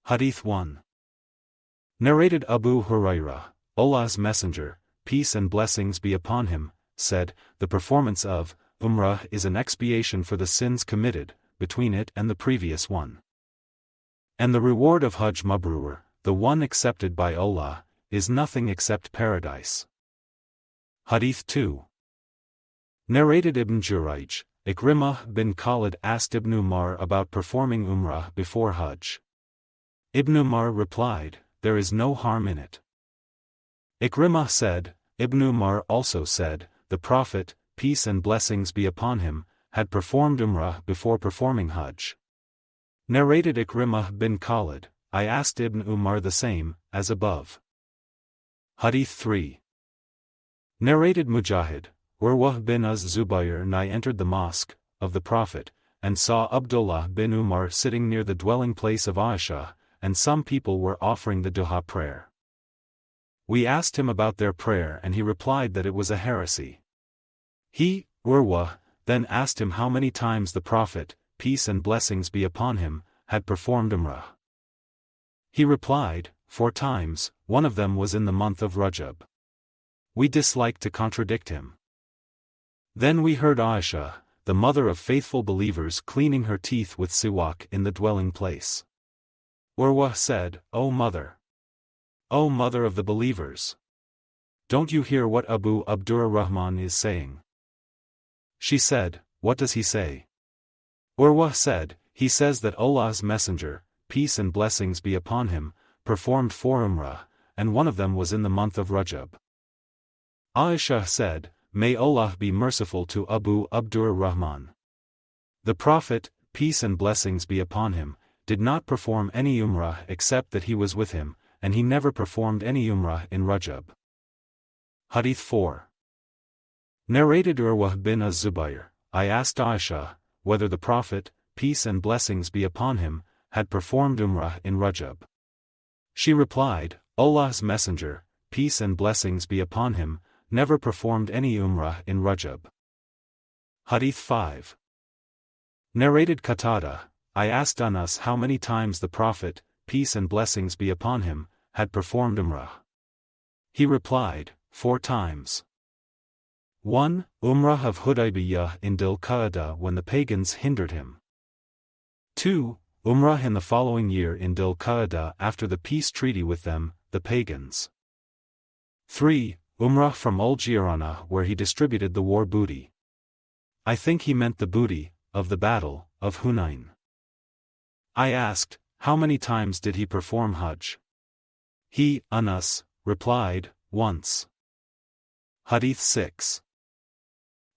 Hadīth 1. Narrated Abu Hurairah, Allah's Messenger, peace and blessings be upon him, said, the performance of Umrah is an expiation for the sins committed between it and the previous one. And the reward of Hajj Mabrur, the one accepted by Allah, is nothing except paradise. Hadīth 2. Narrated Ibn Jurayj, Ikrimah bin Khalid asked Ibn Umar about performing Umrah before Hajj. Ibn Umar replied, there is no harm in it. Ikrimah said, Ibn Umar also said, the Prophet, peace and blessings be upon him, had performed Umrah before performing Hajj. Narrated Ikrimah bin Khalid, I asked Ibn Umar the same, as above. Hadīth 3. Narrated Mujahid, Urwah bin Az-Zubayr and I entered the mosque of the Prophet, and saw Abdullāh bin Umar sitting near the dwelling place of Aisha, and some people were offering the duha prayer. We asked him about their prayer and he replied that it was a heresy. He, Urwah, then asked him how many times the Prophet, peace and blessings be upon him, had performed Umrah. He replied, 4 times, one of them was in the month of Rajab. We disliked to contradict him. Then we heard Aisha, the mother of faithful believers, cleaning her teeth with siwak in the dwelling place. Urwah said, O mother of the believers! Don't you hear what Abu Abdurrahman is saying? She said, what does he say? Urwah said, he says that Allah's Messenger, peace and blessings be upon him, performed 4 Umrah, and one of them was in the month of Rajab. Aisha said, may Allah be merciful to Abu Abdurrahman. The Prophet, peace and blessings be upon him, did not perform any Umrah except that he was with him, and he never performed any Umrah in Rajab. Hadīth 4. Narrated Urwah bin Az-Zubayr, I asked Aisha, whether the Prophet, peace and blessings be upon him, had performed Umrah in Rajab. She replied, Allah's Messenger, peace and blessings be upon him, never performed any Umrah in Rajab. Hadīth 5. Narrated Qatada, I asked Anas how many times the Prophet, peace and blessings be upon him, had performed Umrah. He replied, 4 times. 1. Umrah of Hudaybiyah in Dhul-Qa'dah when the pagans hindered him. 2. Umrah in the following year in Dhul-Qa'dah after the peace treaty with them, the pagans. 3. Umrah from Al-Jirana where he distributed the war booty. I think he meant the booty of the battle of Hunayn. I asked, how many times did he perform Hajj? He, Anas, replied, once. Hadīth 6.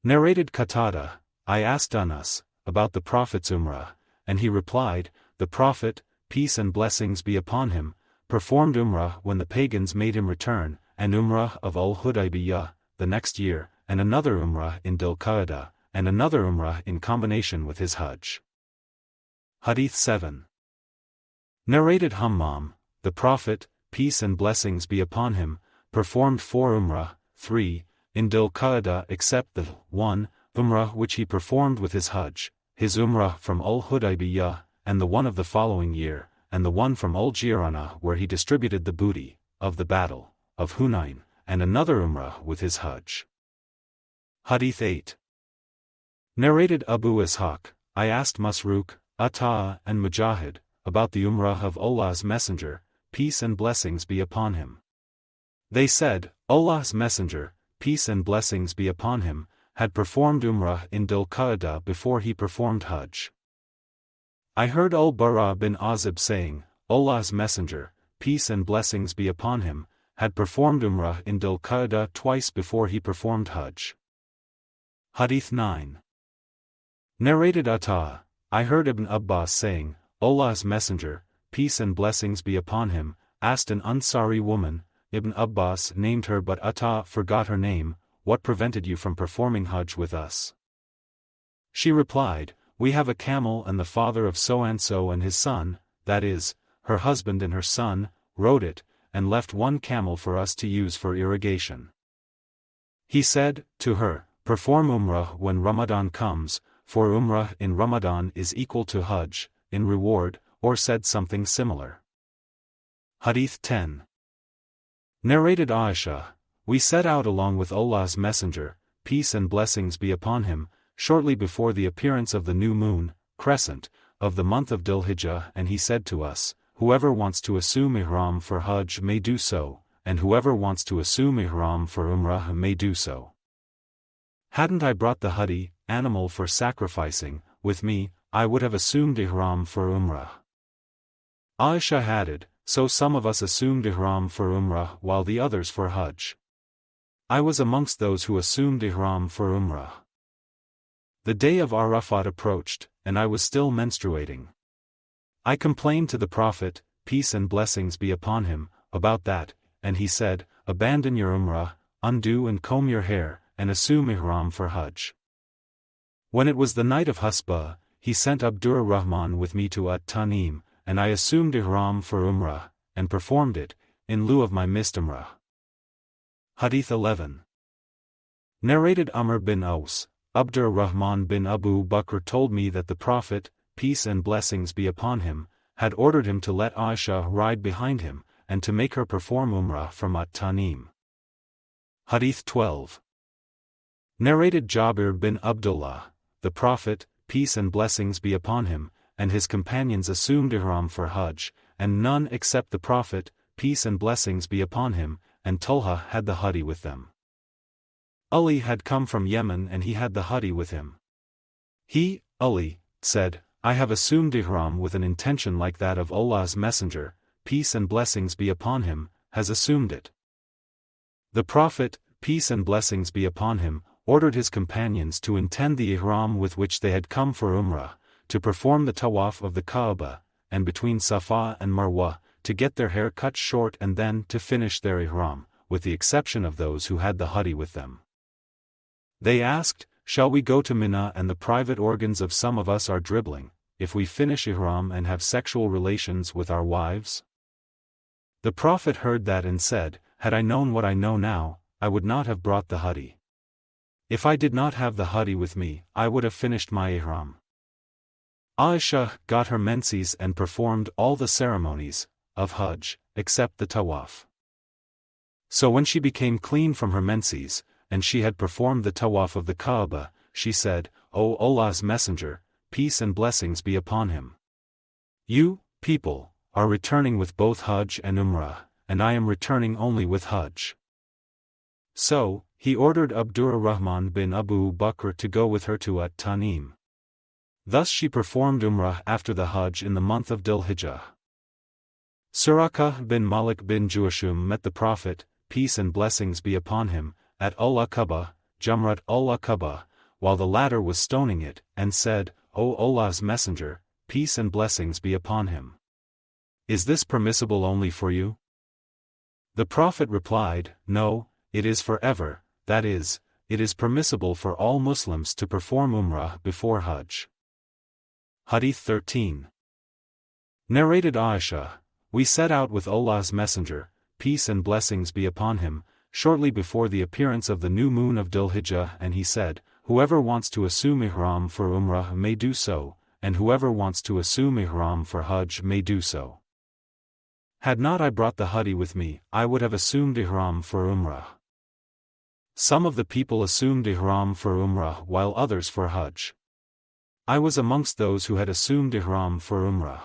Narrated Qatada, I asked Anas, about the Prophet's Umrah, and he replied, the Prophet, peace and blessings be upon him, performed Umrah when the pagans made him return, and Umrah of Al-Hudaybiyah, the next year, and another Umrah in Dhul-Qa'dah, and another Umrah in combination with his Hajj. Hadīth 7. Narrated Hammam, the Prophet, peace and blessings be upon him, performed 4 Umrah, 3, in Dhul-Qa'dah except the 1 Umrah which he performed with his Hajj, his Umrah from Al-Hudaybiyah, and the one of the following year, and the one from Al-Jirana where he distributed the booty of the battle of Hunayn, and another Umrah with his Hajj. Hadīth 8. Narrated Abu Ishaq, I asked Masruq, Atā and Mujahid, about the Umrah of Allah's Messenger, peace and blessings be upon him. They said, Allah's Messenger, peace and blessings be upon him, had performed Umrah in Dhul-Qa'dah before he performed Hajj. I heard Al-Barā bin Azib saying, Allah's Messenger, peace and blessings be upon him, had performed Umrah in Dhul-Qa'dah twice before he performed Hajj. Hadīth 9. Narrated Atā, I heard Ibn Abbas saying, Allah's Messenger, peace and blessings be upon him, asked an Ansari woman, Ibn Abbas named her but Atā forgot her name, what prevented you from performing Hajj with us? She replied, we have a camel and the father of so-and-so and his son, that is, her husband and her son, rode it, and left 1 camel for us to use for irrigation. He said, to her, perform Umrah when Ramadan comes, for Umrah in Ramadan is equal to Hajj, in reward, or said something similar. Hadīth 10. Narrated Aisha, we set out along with Allah's Messenger, peace and blessings be upon him, shortly before the appearance of the new moon, crescent, of the month of Dhul-Hijjah, and he said to us, whoever wants to assume Ihram for Hajj may do so, and whoever wants to assume Ihram for Umrah may do so. Hadn't I brought the Hady, animal for sacrificing, with me, I would have assumed Ihram for Umrah. Aisha added, so some of us assumed Ihram for Umrah while the others for Hajj. I was amongst those who assumed Ihram for Umrah. The day of Arafat approached, and I was still menstruating. I complained to the Prophet, peace and blessings be upon him, about that, and he said, abandon your Umrah, undo and comb your hair, and assume Ihram for Hajj. When it was the night of Husbah, he sent Abdurrahman with me to At-Tanim, and I assumed Ihram for Umrah, and performed it, in lieu of my missed Umrah. Hadīth 11. Narrated Amr bin Aus, Abdurrahman bin Abu Bakr told me that the Prophet, peace and blessings be upon him, had ordered him to let Aisha ride behind him, and to make her perform Umrah from At-Tanim. Hadīth 12. Narrated Jabir bin Abdullāh, the Prophet, peace and blessings be upon him, and his companions assumed Ihram for Hajj, and none except the Prophet, peace and blessings be upon him, and Talha had the Hady with them. Ali had come from Yemen and he had the Hady with him. He, Ali, said, I have assumed Ihram with an intention like that of Allah's Messenger, peace and blessings be upon him, has assumed it. The Prophet, peace and blessings be upon him, ordered his companions to intend the Ihram with which they had come for Umrah, to perform the Tawaf of the Kaaba, and between Safa and Marwa, to get their hair cut short and then to finish their Ihram, with the exception of those who had the Hady with them. They asked, shall we go to Mina and the private organs of some of us are dribbling, if we finish Ihram and have sexual relations with our wives? The Prophet heard that and said, had I known what I know now, I would not have brought the Hady. If I did not have the Hady with me, I would have finished my Ihram. Aisha got her menses and performed all the ceremonies of Hajj, except the Tawaf. So when she became clean from her menses, and she had performed the Tawaf of the Kaaba, she said, O Allah's Messenger, peace and blessings be upon him. You, people, are returning with both Hajj and Umrah, and I am returning only with Hajj. So, he ordered Abdurrahman bin Abu Bakr to go with her to At-Tanim. Thus she performed Umrah after the Hajj in the month of Dhul-Hijjah. Suraqah bin Malik bin Juashum met the Prophet, peace and blessings be upon him, at Al-Aqaba, Jamrat al-Aqaba, while the latter was stoning it, and said, O Allah's Messenger, peace and blessings be upon him. Is this permissible only for you? The Prophet replied, no, it is forever, that is, it is permissible for all Muslims to perform Umrah before Hajj. Hadīth 13. Narrated Aisha, we set out with Allah's Messenger, peace and blessings be upon him, shortly before the appearance of the new moon of Dhul-Hijjah, and he said, whoever wants to assume Ihram for Umrah may do so, and whoever wants to assume Ihram for Hajj may do so. Had not I brought the Hady with me, I would have assumed Ihram for Umrah. Some of the people assumed Ihram for Umrah while others for Hajj. I was amongst those who had assumed Ihram for Umrah.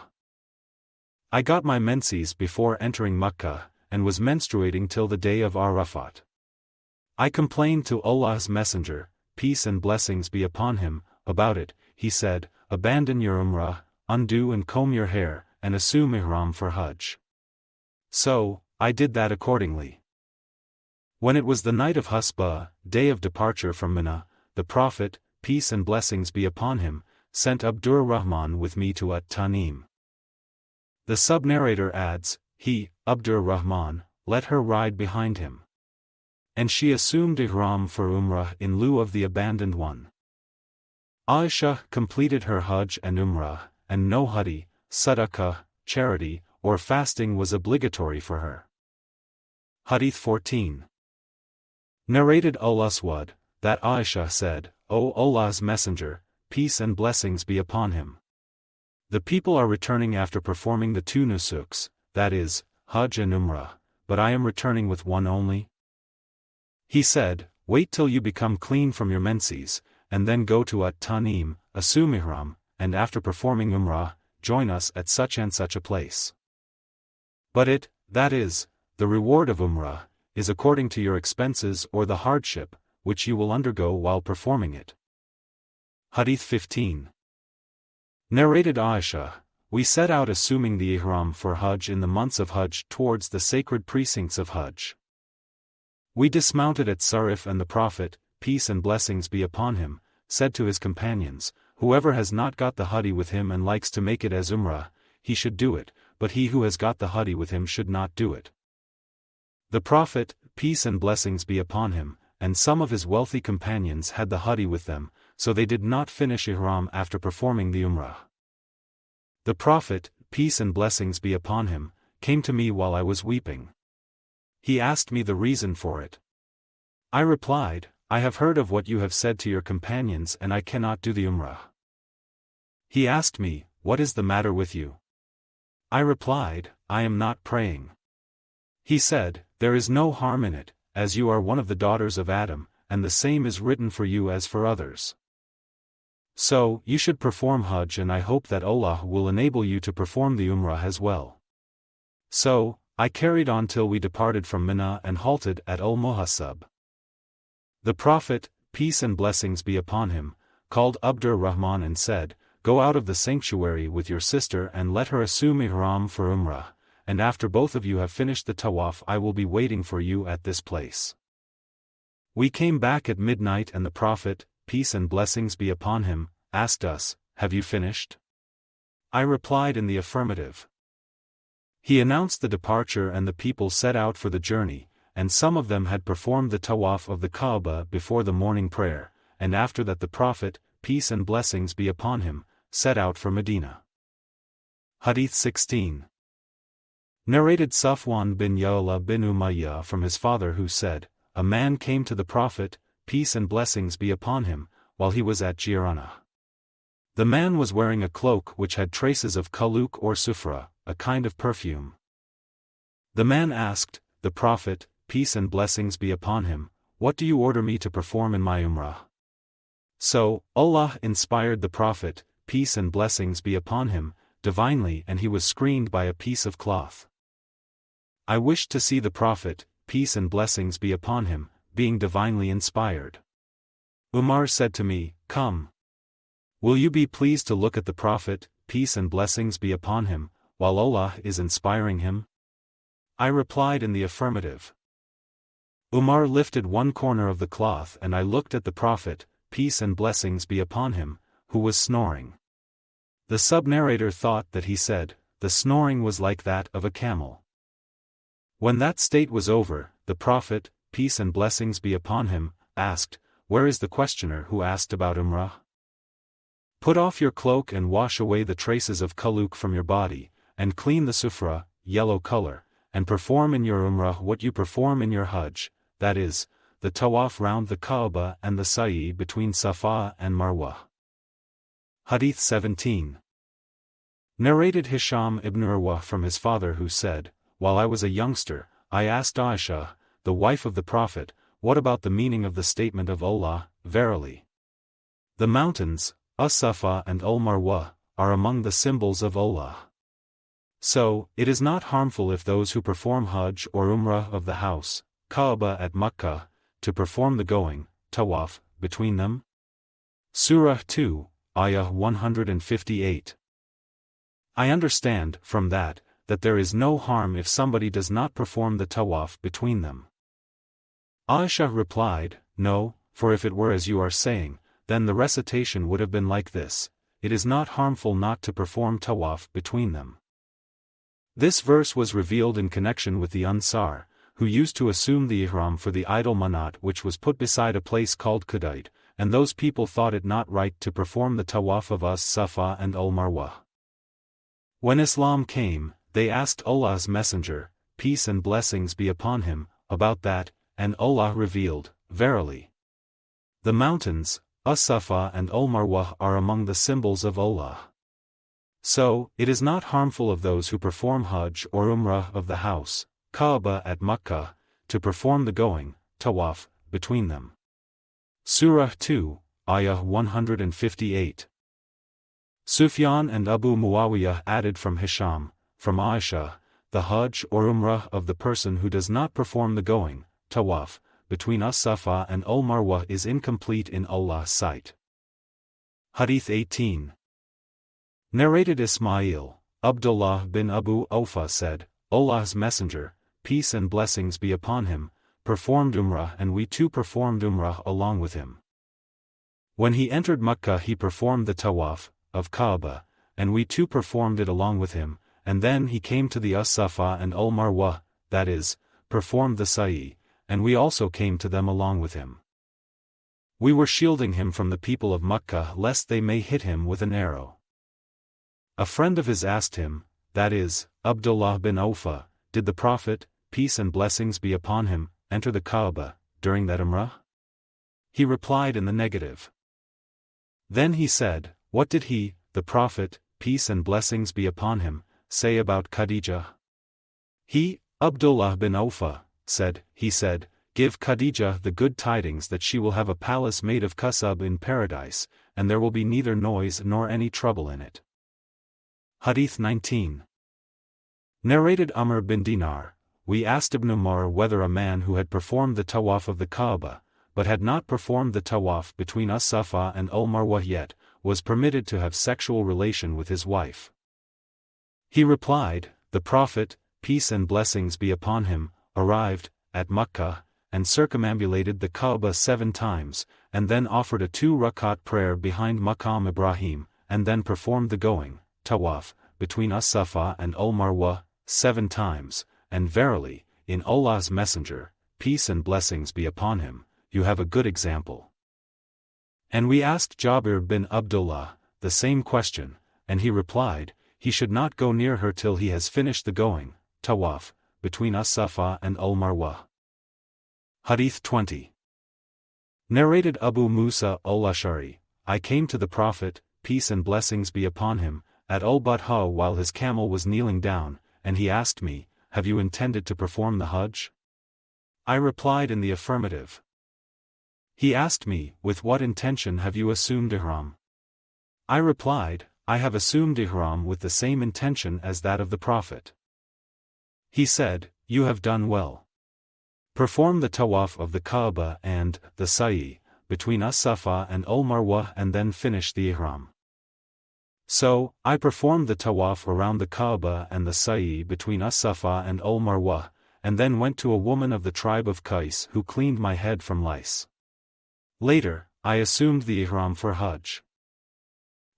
I got my menses before entering Makkah, and was menstruating till the day of Arafat. I complained to Allah's Messenger, peace and blessings be upon him, about it. He said, abandon your Umrah, undo and comb your hair, and assume Ihram for Hajj. So, I did that accordingly. When it was the night of Husbah, day of departure from Mina, the Prophet, peace and blessings be upon him, sent Abdurrahman with me to At-Tanim. The sub-narrator adds, he, Abdurrahman, let her ride behind him. And she assumed Ihram for Umrah in lieu of the abandoned one. Aisha completed her Hajj and Umrah, and no Hady, sadaqah, charity, or fasting was obligatory for her. Hadīth 14. Narrated Al-Aswad, that Aisha said, O Allah's Messenger, peace and blessings be upon him. The people are returning after performing the two nusuks, that is, Hajj and Umrah, but I am returning with one only? He said, wait till you become clean from your menses, and then go to At-Tanim, assume Ihram, and after performing Umrah, join us at such and such a place. But that is, the reward of Umrah, is according to your expenses or the hardship, which you will undergo while performing it. Hadīth 15. Narrated Aisha, we set out assuming the Ihram for Hajj in the months of Hajj towards the sacred precincts of Hajj. We dismounted at Ṣaḥīḥ and the Prophet, peace and blessings be upon him, said to his companions, whoever has not got the Hady with him and likes to make it as Umrah, he should do it, but he who has got the Hady with him should not do it. The Prophet, peace and blessings be upon him, and some of his wealthy companions had the Hady with them, so they did not finish Ihram after performing the Umrah. The Prophet, peace and blessings be upon him, came to me while I was weeping. He asked me the reason for it. I replied, I have heard of what you have said to your companions and I cannot do the Umrah. He asked me, what is the matter with you? I replied, I am not praying. He said, there is no harm in it, as you are one of the daughters of Adam, and the same is written for you as for others. So, you should perform Hajj and I hope that Allah will enable you to perform the Umrah as well. So, I carried on till we departed from Mina and halted at Al-Muhassab. The Prophet, peace and blessings be upon him, called Abdullāh and said, go out of the sanctuary with your sister and let her assume Ihram for Umrah, and after both of you have finished the Tawaf I will be waiting for you at this place. We came back at midnight and the Prophet, peace and blessings be upon him, asked us, have you finished? I replied in the affirmative. He announced the departure and the people set out for the journey, and some of them had performed the Tawaf of the Kaaba before the morning prayer, and after that the Prophet, peace and blessings be upon him, set out for Medina. Hadīth 16. Narrated Safwan bin Ya'la bin Umayyah from his father who said, a man came to the Prophet, peace and blessings be upon him, while he was at Jirana. The man was wearing a cloak which had traces of kaluk or sufra, a kind of perfume. The man asked, the Prophet, peace and blessings be upon him, what do you order me to perform in my Umrah? So, Allah inspired the Prophet, peace and blessings be upon him, divinely and he was screened by a piece of cloth. I wished to see the Prophet, peace and blessings be upon him, being divinely inspired. Umar said to me, come. Will you be pleased to look at the Prophet, peace and blessings be upon him, while Allah is inspiring him? I replied in the affirmative. Umar lifted one corner of the cloth and I looked at the Prophet, peace and blessings be upon him, who was snoring. The sub-narrator thought that he said, the snoring was like that of a camel. When that state was over, the Prophet, peace and blessings be upon him, asked, where is the questioner who asked about Umrah? Put off your cloak and wash away the traces of kaluk from your body, and clean the sufra, yellow color, and perform in your Umrah what you perform in your Hajj, that is, the Tawaf round the Kaaba and the Sa'i between Safa and Marwa. Hadīth 17. Narrated Hisham ibn Urwa from his father who said, while I was a youngster, I asked Aisha, the wife of the Prophet, what about the meaning of the statement of Allah, verily. The mountains, As-Safa and Al-Marwa, are among the symbols of Allah. So, it is not harmful if those who perform Hajj or Umrah of the house, Kaaba at Makkah, to perform the going, Tawaf, between them? Surah 2, Ayah 158. I understand, from that there is no harm if somebody does not perform the Tawaf between them. Aisha replied, no, for if it were as you are saying, then the recitation would have been like this, it is not harmful not to perform Tawaf between them. This verse was revealed in connection with the Ansar, who used to assume the Ihram for the idol Manat which was put beside a place called Qudayt, and those people thought it not right to perform the Tawaf of As-Safa and Al-Marwa. When Islam came, they asked Allah's Messenger, peace and blessings be upon him, about that, and Allah revealed, verily. The mountains, As-Safa and Al-Marwa are among the symbols of Allah. So, it is not harmful of those who perform Hajj or Umrah of the house, Kaaba at Makkah, to perform the going, Tawaf, between them. Surah 2, Ayah 158. Sufyan and Abu Muawiyah added from Hisham, from Aisha, the Hajj or Umrah of the person who does not perform the going, Tawaf, between As-Safa and Al-Marwa is incomplete in Allah's sight. Hadith 18. Narrated Ismail, Abdullāh bin Abu Awfa said, Allah's Messenger, peace and blessings be upon him, performed Umrah and we too performed Umrah along with him. When he entered Makkah he performed the Tawaf, of Kaaba, and we too performed it along with him, and then he came to the As-Safa and Al-Marwa, that is, performed the Ṣaḥīḥ, and we also came to them along with him. We were shielding him from the people of Makkah lest they may hit him with an arrow. A friend of his asked him, that is, Abdullāh bin Awfa, did the Prophet, peace and blessings be upon him, enter the Kaaba, during that Umrah? He replied in the negative. Then he said, what did he, the Prophet, peace and blessings be upon him, say about Khadijah? He, Abdullāh bin Awfa, said, give Khadijah the good tidings that she will have a palace made of kasab in paradise, and there will be neither noise nor any trouble in it. Hadith 19. Narrated Amr bin Dinar, we asked Ibn Umar whether a man who had performed the Tawaf of the Kaaba, but had not performed the Tawaf between As-Safa and Al-Marwa yet, was permitted to have sexual relation with his wife. He replied, the Prophet, peace and blessings be upon him, arrived, at Makkah, and circumambulated the Kaaba 7 times, and then offered a 2-rakat prayer behind Maqam Ibrahim, and then performed the going, Tawaf, between As-Safa and Al-Marwa, 7 times, and verily, in Allah's Messenger, peace and blessings be upon him, you have a good example. And we asked Jabir bin Abdullah, the same question, and he replied, he should not go near her till he has finished the going, Tawaf, between As-Safa and Al-Marwa. Hadith 20. Narrated Abu Musa al-Ash'ari, I came to the Prophet, peace and blessings be upon him, at Al-Batha while his camel was kneeling down, and he asked me, have you intended to perform the Hajj? I replied in the affirmative. He asked me, with what intention have you assumed Ihram? I replied, I have assumed Ihram with the same intention as that of the Prophet. He said, you have done well. Perform the Tawaf of the Kaaba and the Ṣaḥīḥ, between As-Safa and Al-Marwa and then finish the Ihram. So, I performed the Tawaf around the Kaaba and the Ṣaḥīḥ between As-Safa and Al-Marwa, and then went to a woman of the tribe of Qais who cleaned my head from lice. Later, I assumed the Ihram for Hajj.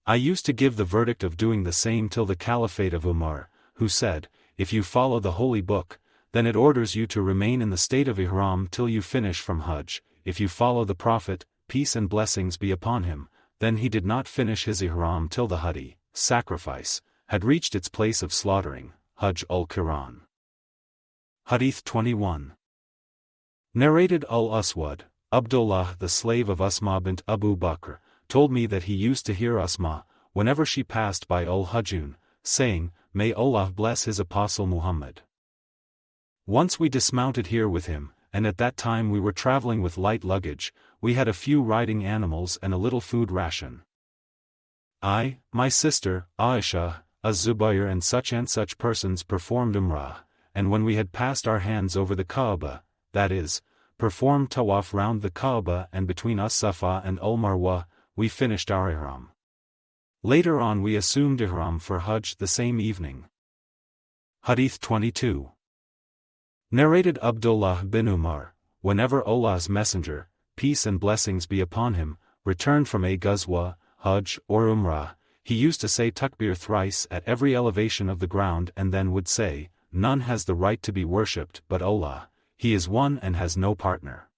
I used to give the verdict of doing the same till the Caliphate of Umar, who said, if you follow the Holy Book, then it orders you to remain in the state of Ihram till you finish from Hajj. If you follow the Prophet, peace and blessings be upon him, then he did not finish his Ihram till the Hady, sacrifice, had reached its place of slaughtering, Hajj al-Quran. Hadith 21. Narrated Al-Aswad, Abdullāh the slave of Asmā bint Abu Bakr, told me that he used to hear Asmā, whenever she passed by Al-Hajjun, saying, may Allah bless his apostle Muhammad. Once we dismounted here with him, and at that time we were traveling with light luggage, we had a few riding animals and a little food ration. I, my sister, Aisha, Az-Zubayr and such persons performed Umrah, and when we had passed our hands over the Kaaba, that is, performed Tawaf round the Kaaba and between As-Safa and Al-Marwa, we finished our Ihram. Later on we assumed Ihram for Hajj the same evening. Hadith 22. Narrated Abdullāh bin Umar, whenever Allah's Messenger, peace and blessings be upon him, returned from a Ghazwa, Hajj or Umrah, he used to say takbir thrice at every elevation of the ground and then would say, none has the right to be worshipped but Allah, he is one and has no partner.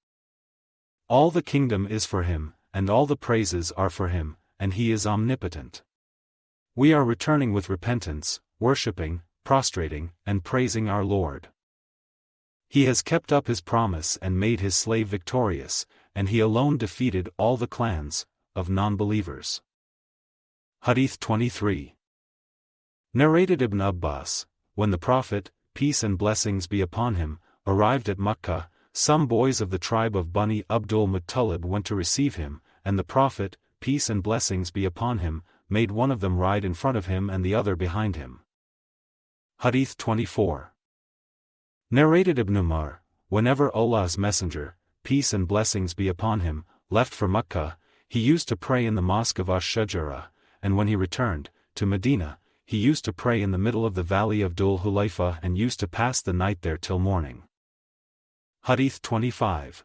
All the kingdom is for him, and all the praises are for him, and he is omnipotent. We are returning with repentance, worshipping, prostrating, and praising our Lord. He has kept up his promise and made his slave victorious, and he alone defeated all the clans of non-believers. Hadith 23. Narrated Ibn Abbas, when the Prophet, peace and blessings be upon him, arrived at Makkah, some boys of the tribe of Bani Abdul Muttalib went to receive him, and the Prophet, peace and blessings be upon him, made one of them ride in front of him and the other behind him. Hadīth 24. Narrated Ibn Umar, whenever Allah's Messenger, peace and blessings be upon him, left for Makkah, he used to pray in the mosque of Ash-Shajara, and when he returned to Medina, he used to pray in the middle of the valley of Dhul Hulayfa and used to pass the night there till morning. Hadīth 25.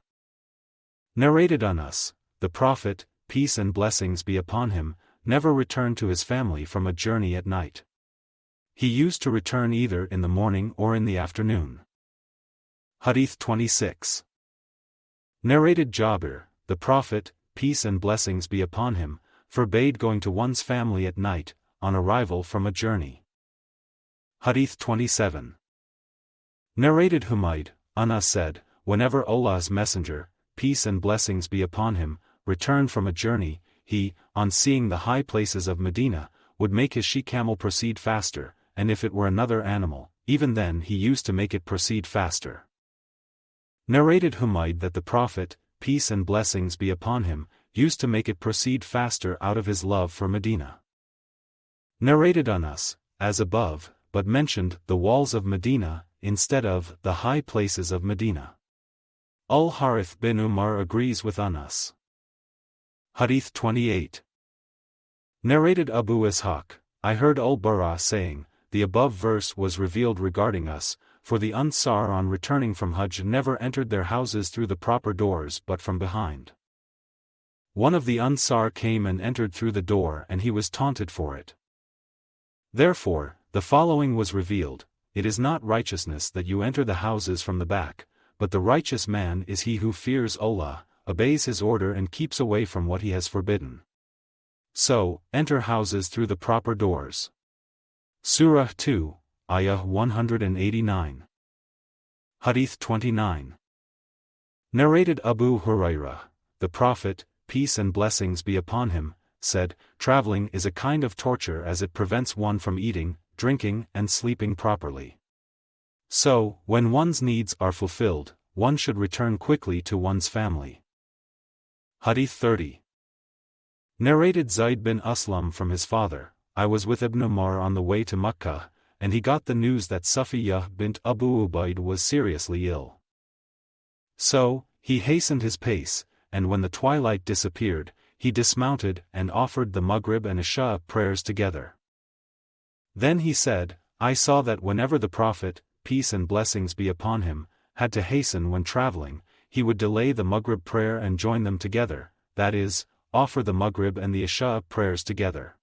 Narrated Anas, the Prophet, peace and blessings be upon him, never returned to his family from a journey at night. He used to return either in the morning or in the afternoon. Hadīth 26. Narrated Jabir, the Prophet, peace and blessings be upon him, forbade going to one's family at night, on arrival from a journey. Hadīth 27. Narrated Humayd, Anas said, whenever Allah's Messenger, peace and blessings be upon him, returned from a journey, he, on seeing the high places of Medina, would make his she-camel proceed faster, and if it were another animal, even then he used to make it proceed faster. Narrated Humayd that the Prophet, peace and blessings be upon him, used to make it proceed faster out of his love for Medina. Narrated Anas, as above, but mentioned the walls of Medina, instead of the high places of Medina. Al-Harith bin Umar agrees with Anas. Hadīth 28. Narrated Abu Ishaq, I heard Al-Bara saying, the above verse was revealed regarding us, for the Ansar on returning from Hajj never entered their houses through the proper doors but from behind. One of the Ansar came and entered through the door and he was taunted for it. Therefore, the following was revealed, it is not righteousness that you enter the houses from the back, but the righteous man is he who fears Allah, obeys his order and keeps away from what he has forbidden. So, enter houses through the proper doors. Surah 2, Ayah 189. Hadīth 29. Narrated Abu Hurairah, the Prophet, peace and blessings be upon him, said, traveling is a kind of torture as it prevents one from eating, drinking and sleeping properly. So, when one's needs are fulfilled, one should return quickly to one's family. Hadīth 30. Narrated Zayd bin Aslam from his father, I was with Ibn Umar on the way to Makkah, and he got the news that Safiyyah bint Abu Ubaid was seriously ill. So, he hastened his pace, and when the twilight disappeared, he dismounted and offered the Maghrib and Isha prayers together. Then he said, I saw that whenever the Prophet, peace and blessings be upon him, had to hasten when traveling, he would delay the Maghrib prayer and join them together, that is, offer the Maghrib and the Isha prayers together.